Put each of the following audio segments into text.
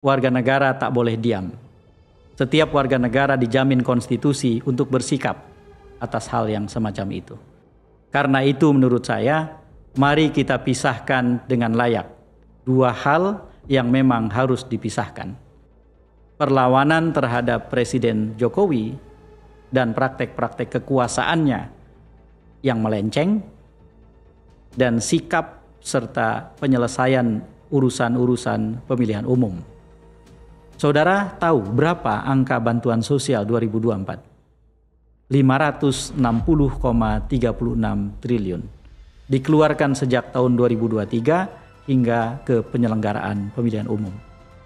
Warga negara tak boleh diam. Setiap warga negara dijamin konstitusi untuk bersikap atas hal yang semacam itu. Karena itu menurut saya, mari kita pisahkan dengan layak dua hal yang memang harus dipisahkan. Perlawanan terhadap Presiden Jokowi dan praktek-praktek kekuasaannya yang melenceng, dan sikap serta penyelesaian urusan-urusan pemilihan umum. Saudara tahu berapa angka bantuan sosial 2024? 560,36 triliun. Dikeluarkan sejak tahun 2023 hingga ke penyelenggaraan pemilihan umum.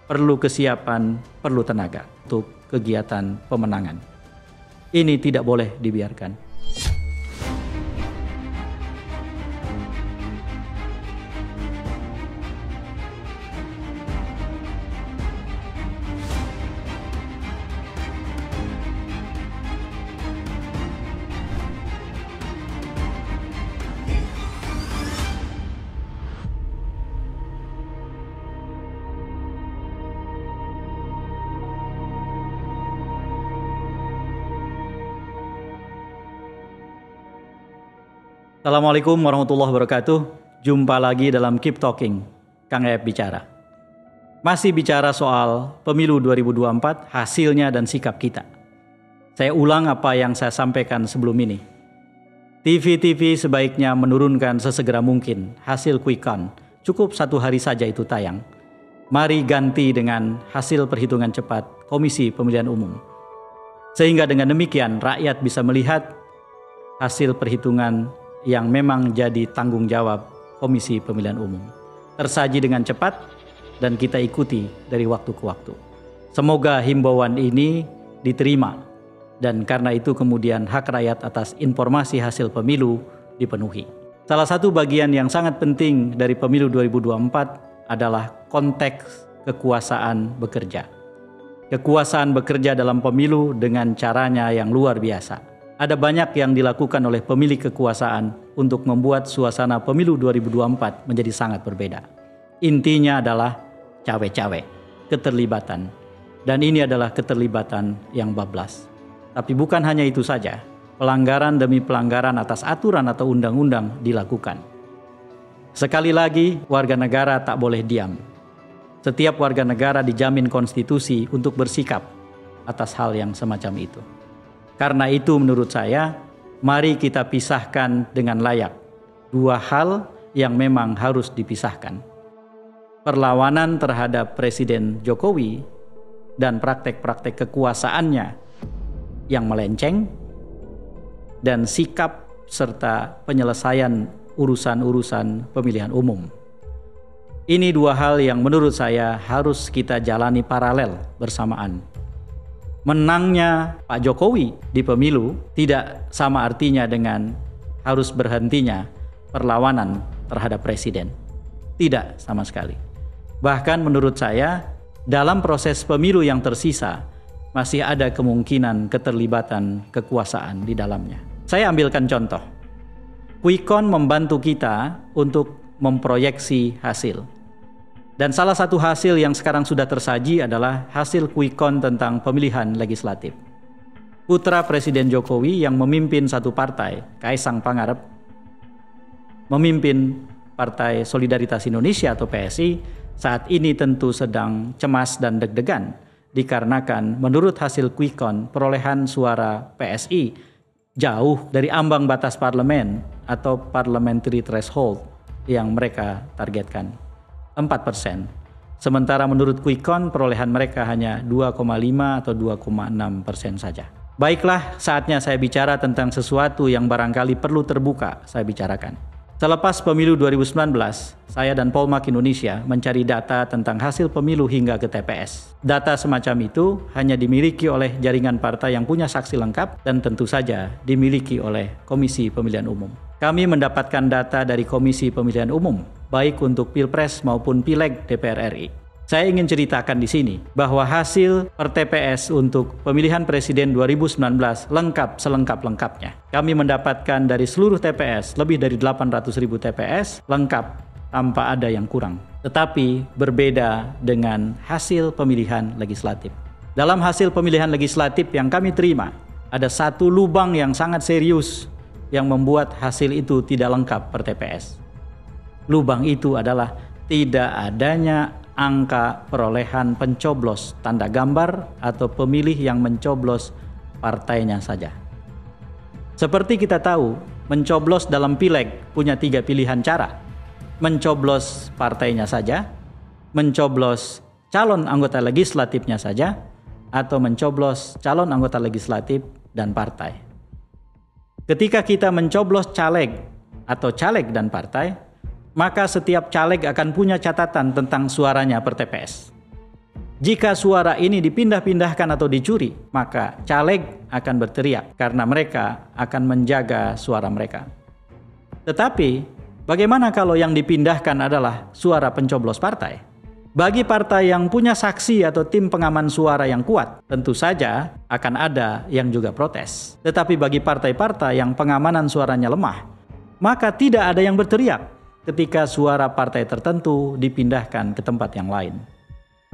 Perlu kesiapan, perlu tenaga untuk kegiatan pemenangan. Ini tidak boleh dibiarkan. Assalamualaikum warahmatullahi wabarakatuh. Jumpa lagi dalam Keep Talking, Kang Ep bicara. Masih bicara soal pemilu 2024, hasilnya dan sikap kita. Saya ulang apa yang saya sampaikan sebelum ini. TV sebaiknya menurunkan sesegera mungkin hasil quick count. Cukup 1 hari saja itu tayang. Mari ganti dengan hasil perhitungan cepat Komisi Pemilihan Umum. Sehingga dengan demikian rakyat bisa melihat hasil perhitungan yang memang jadi tanggung jawab Komisi Pemilihan Umum. Tersaji dengan cepat dan kita ikuti dari waktu ke waktu. Semoga himbauan ini diterima dan karena itu kemudian hak rakyat atas informasi hasil pemilu dipenuhi. Salah satu bagian yang sangat penting dari pemilu 2024 adalah konteks kekuasaan bekerja. Kekuasaan bekerja dalam pemilu dengan caranya yang luar biasa. Ada banyak yang dilakukan oleh pemilik kekuasaan untuk membuat suasana pemilu 2024 menjadi sangat berbeda. Intinya adalah cawe-cawe, keterlibatan. Dan ini adalah keterlibatan yang bablas. Tapi bukan hanya itu saja, pelanggaran demi pelanggaran atas aturan atau undang-undang dilakukan. Sekali lagi, warga negara tak boleh diam. Setiap warga negara dijamin konstitusi untuk bersikap atas hal yang semacam itu. Karena itu menurut saya, mari kita pisahkan dengan layak dua hal yang memang harus dipisahkan. Perlawanan terhadap Presiden Jokowi dan praktek-praktek kekuasaannya yang melenceng, dan sikap serta penyelesaian urusan-urusan pemilihan umum. Ini dua hal yang menurut saya harus kita jalani paralel bersamaan. Menangnya Pak Jokowi di pemilu tidak sama artinya dengan harus berhentinya perlawanan terhadap presiden. Tidak sama sekali. Bahkan menurut saya, dalam proses pemilu yang tersisa, masih ada kemungkinan keterlibatan kekuasaan di dalamnya. Saya ambilkan contoh. Quick count membantu kita untuk memproyeksi hasil. Dan salah satu hasil yang sekarang sudah tersaji adalah hasil quick count tentang pemilihan legislatif. Putra Presiden Jokowi yang memimpin satu partai, Kaisang Pangarep, memimpin Partai Solidaritas Indonesia atau PSI, saat ini tentu sedang cemas dan deg-degan dikarenakan menurut hasil quick count perolehan suara PSI jauh dari ambang batas parlemen atau parliamentary threshold yang mereka targetkan. 4%. Sementara menurut quick count perolehan mereka hanya 2,5 atau 2,6% saja. Baiklah, saatnya saya bicara tentang sesuatu yang barangkali perlu terbuka saya bicarakan. Selepas pemilu 2019, saya dan Polmark Indonesia mencari data tentang hasil pemilu hingga ke TPS. Data semacam itu hanya dimiliki oleh jaringan partai yang punya saksi lengkap dan tentu saja dimiliki oleh Komisi Pemilihan Umum. Kami mendapatkan data dari Komisi Pemilihan Umum, baik untuk Pilpres maupun Pileg DPR RI. Saya ingin ceritakan di sini bahwa hasil per TPS untuk pemilihan presiden 2019 lengkap selengkap-lengkapnya. Kami mendapatkan dari seluruh TPS lebih dari 800.000 TPS lengkap tanpa ada yang kurang. Tetapi berbeda dengan hasil pemilihan legislatif. Dalam hasil pemilihan legislatif yang kami terima, ada satu lubang yang sangat serius yang membuat hasil itu tidak lengkap per TPS. Lubang itu adalah tidak adanya angka perolehan pencoblos tanda gambar atau pemilih yang mencoblos partainya saja. Seperti kita tahu, mencoblos dalam pileg punya 3 pilihan cara. Mencoblos partainya saja, mencoblos calon anggota legislatifnya saja, atau mencoblos calon anggota legislatif dan partai. Ketika kita mencoblos caleg atau caleg dan partai, maka setiap caleg akan punya catatan tentang suaranya per TPS. Jika suara ini dipindah-pindahkan atau dicuri, maka caleg akan berteriak karena mereka akan menjaga suara mereka. Tetapi, bagaimana kalau yang dipindahkan adalah suara pencoblos partai? Bagi partai yang punya saksi atau tim pengaman suara yang kuat, tentu saja akan ada yang juga protes. Tetapi bagi partai-partai yang pengamanan suaranya lemah, maka tidak ada yang berteriak ketika suara partai tertentu dipindahkan ke tempat yang lain.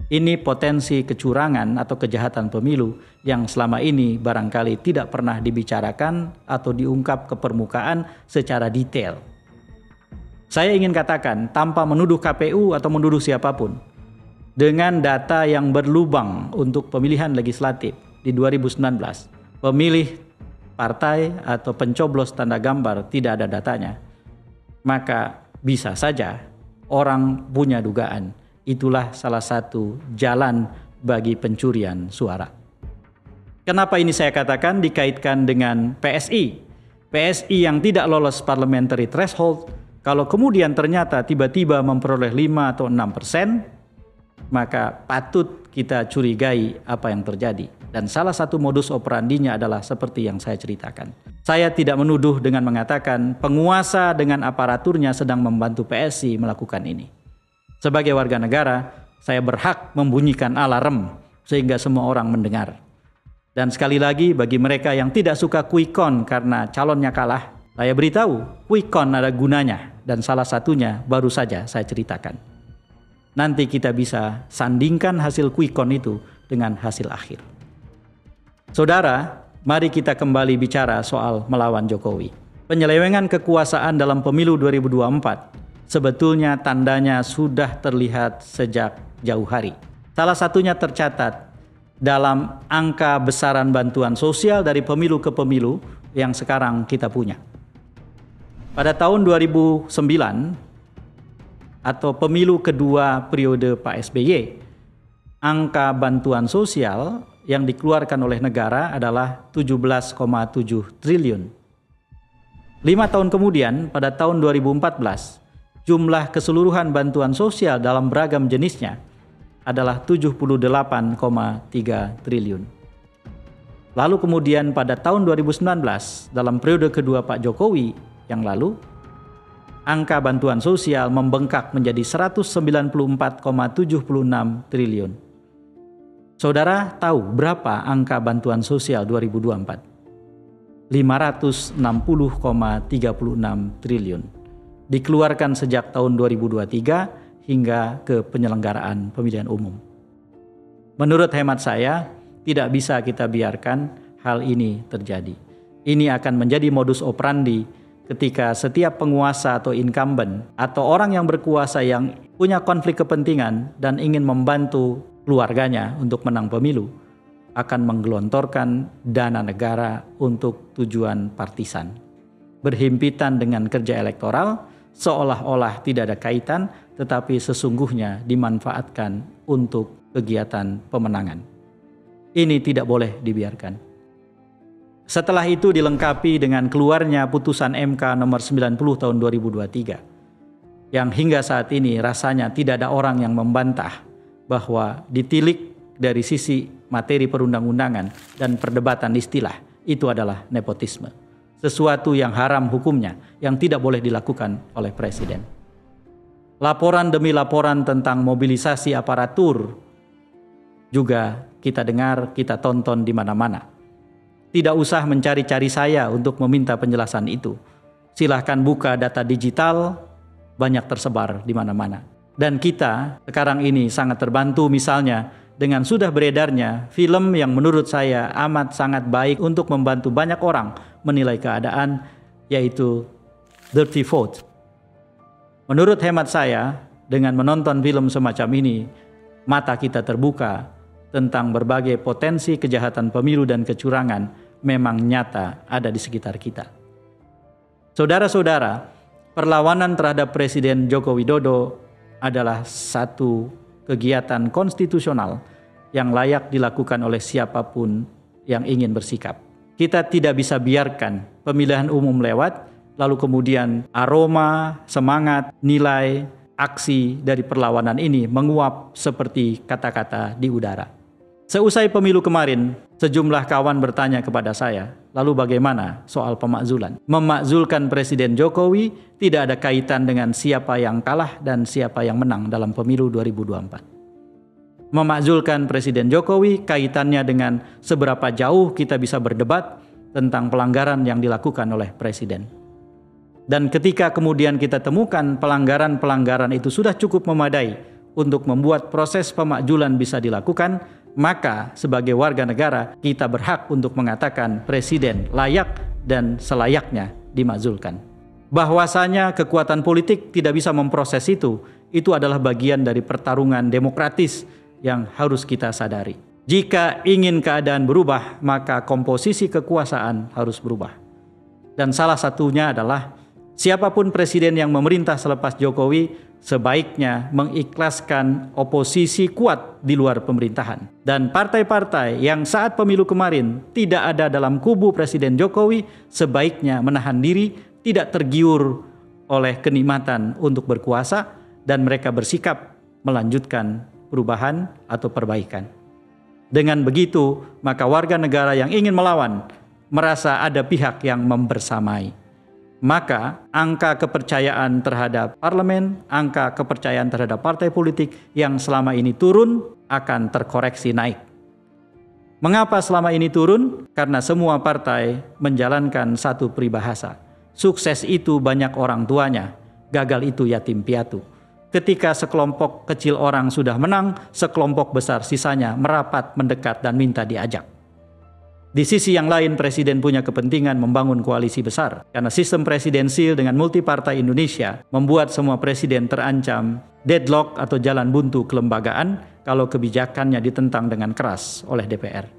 Ini potensi kecurangan atau kejahatan pemilu yang selama ini barangkali tidak pernah dibicarakan atau diungkap ke permukaan secara detail. Saya ingin katakan tanpa menuduh KPU atau menuduh siapapun, dengan data yang berlubang untuk pemilihan legislatif di 2019, pemilih partai atau pencoblos tanda gambar tidak ada datanya, maka bisa saja orang punya dugaan itulah salah satu jalan bagi pencurian suara. Kenapa ini saya katakan dikaitkan dengan PSI? PSI yang tidak lolos parliamentary threshold, kalau kemudian ternyata tiba-tiba memperoleh 5 atau 6%, maka patut kita curigai apa yang terjadi. Dan salah satu modus operandinya adalah seperti yang saya ceritakan. Saya tidak menuduh dengan mengatakan penguasa dengan aparaturnya sedang membantu PSI melakukan ini. Sebagai warga negara, saya berhak membunyikan alarm sehingga semua orang mendengar. Dan sekali lagi bagi mereka yang tidak suka quick count karena calonnya kalah, saya beritahu quick count ada gunanya dan salah satunya baru saja saya ceritakan. Nanti kita bisa sandingkan hasil quick count itu dengan hasil akhir. Saudara, mari kita kembali bicara soal melawan Jokowi. Penyelewengan kekuasaan dalam pemilu 2024 sebetulnya tandanya sudah terlihat sejak jauh hari. Salah satunya tercatat dalam angka besaran bantuan sosial dari pemilu ke pemilu yang sekarang kita punya. Pada tahun 2009 atau pemilu kedua periode Pak SBY, angka bantuan sosial yang dikeluarkan oleh negara adalah 17,7 triliun. 5 tahun kemudian, pada tahun 2014, jumlah keseluruhan bantuan sosial dalam beragam jenisnya adalah 78,3 triliun. Lalu kemudian pada tahun 2019, dalam periode kedua Pak Jokowi yang lalu, angka bantuan sosial membengkak menjadi 194,76 triliun. Saudara tahu berapa angka bantuan sosial 2024? 560,36 triliun. Dikeluarkan sejak tahun 2023 hingga ke penyelenggaraan pemilihan umum. Menurut hemat saya, tidak bisa kita biarkan hal ini terjadi. Ini akan menjadi modus operandi ketika setiap penguasa atau incumbent atau orang yang berkuasa yang punya konflik kepentingan dan ingin membantu keluarganya untuk menang pemilu akan menggelontorkan dana negara untuk tujuan partisan. Berhimpitan dengan kerja elektoral seolah-olah tidak ada kaitan tetapi sesungguhnya dimanfaatkan untuk kegiatan pemenangan. Ini tidak boleh dibiarkan. Setelah itu dilengkapi dengan keluarnya putusan MK nomor 90 tahun 2023 yang hingga saat ini rasanya tidak ada orang yang membantah bahwa ditilik dari sisi materi perundang-undangan dan perdebatan istilah itu adalah nepotisme. Sesuatu yang haram hukumnya yang tidak boleh dilakukan oleh presiden. Laporan demi laporan tentang mobilisasi aparatur juga kita dengar, kita tonton di mana-mana. Tidak usah mencari-cari saya untuk meminta penjelasan itu. Silahkan buka data digital, banyak tersebar di mana-mana. Dan kita sekarang ini sangat terbantu misalnya dengan sudah beredarnya film yang menurut saya amat sangat baik untuk membantu banyak orang menilai keadaan, yaitu Dirty Vote. Menurut hemat saya, dengan menonton film semacam ini, mata kita terbuka tentang berbagai potensi kejahatan pemilu dan kecurangan memang nyata ada di sekitar kita. Saudara-saudara, perlawanan terhadap Presiden Joko Widodo adalah satu kegiatan konstitusional yang layak dilakukan oleh siapapun yang ingin bersikap. Kita tidak bisa biarkan pemilihan umum lewat, lalu kemudian aroma, semangat, nilai, aksi dari perlawanan ini menguap seperti kata-kata di udara. Seusai pemilu kemarin, sejumlah kawan bertanya kepada saya, lalu bagaimana soal pemakzulan? Memakzulkan Presiden Jokowi tidak ada kaitan dengan siapa yang kalah dan siapa yang menang dalam pemilu 2024. Memakzulkan Presiden Jokowi kaitannya dengan seberapa jauh kita bisa berdebat tentang pelanggaran yang dilakukan oleh Presiden. Dan ketika kemudian kita temukan pelanggaran-pelanggaran itu sudah cukup memadai untuk membuat proses pemakzulan bisa dilakukan, maka sebagai warga negara kita berhak untuk mengatakan Presiden layak dan selayaknya dimakzulkan. Bahwasanya kekuatan politik tidak bisa memproses itu adalah bagian dari pertarungan demokratis yang harus kita sadari. Jika ingin keadaan berubah, maka komposisi kekuasaan harus berubah. Dan salah satunya adalah siapapun presiden yang memerintah selepas Jokowi sebaiknya mengikhlaskan oposisi kuat di luar pemerintahan. Dan partai-partai yang saat pemilu kemarin tidak ada dalam kubu Presiden Jokowi sebaiknya menahan diri, tidak tergiur oleh kenikmatan untuk berkuasa, dan mereka bersikap melanjutkan perubahan atau perbaikan. Dengan begitu, maka warga negara yang ingin melawan merasa ada pihak yang membersamai. Maka angka kepercayaan terhadap parlemen, angka kepercayaan terhadap partai politik yang selama ini turun akan terkoreksi naik. Mengapa selama ini turun? Karena semua partai menjalankan satu peribahasa. Sukses itu banyak orang tuanya, gagal itu yatim piatu. Ketika sekelompok kecil orang sudah menang, sekelompok besar sisanya merapat, mendekat, dan minta diajak. Di sisi yang lain, Presiden punya kepentingan membangun koalisi besar. Karena sistem presidensil dengan multipartai Indonesia membuat semua presiden terancam deadlock atau jalan buntu kelembagaan kalau kebijakannya ditentang dengan keras oleh DPR.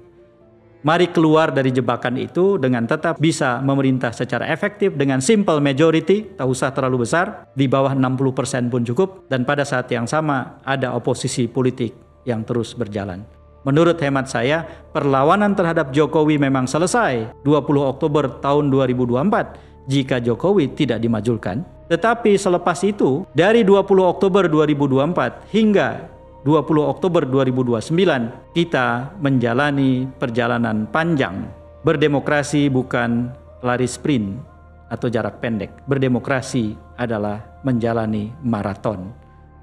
Mari keluar dari jebakan itu dengan tetap bisa memerintah secara efektif dengan simple majority, tak usah terlalu besar, di bawah 60% pun cukup, dan pada saat yang sama ada oposisi politik yang terus berjalan. Menurut hemat saya, perlawanan terhadap Jokowi memang selesai 20 Oktober tahun 2024 jika Jokowi tidak dimajulkan. Tetapi selepas itu, dari 20 Oktober 2024 hingga 20 Oktober 2029, kita menjalani perjalanan panjang. Berdemokrasi bukan lari sprint atau jarak pendek. Berdemokrasi adalah menjalani maraton.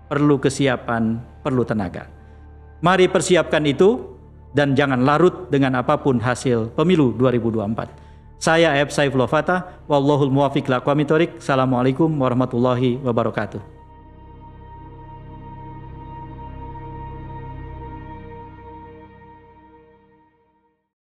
Perlu kesiapan, perlu tenaga. Mari persiapkan itu dan jangan larut dengan apapun hasil pemilu 2024. Saya Saifullah Fatah, wallahul muwafiq ila aqwamit thoriq. Assalamualaikum warahmatullahi wabarakatuh.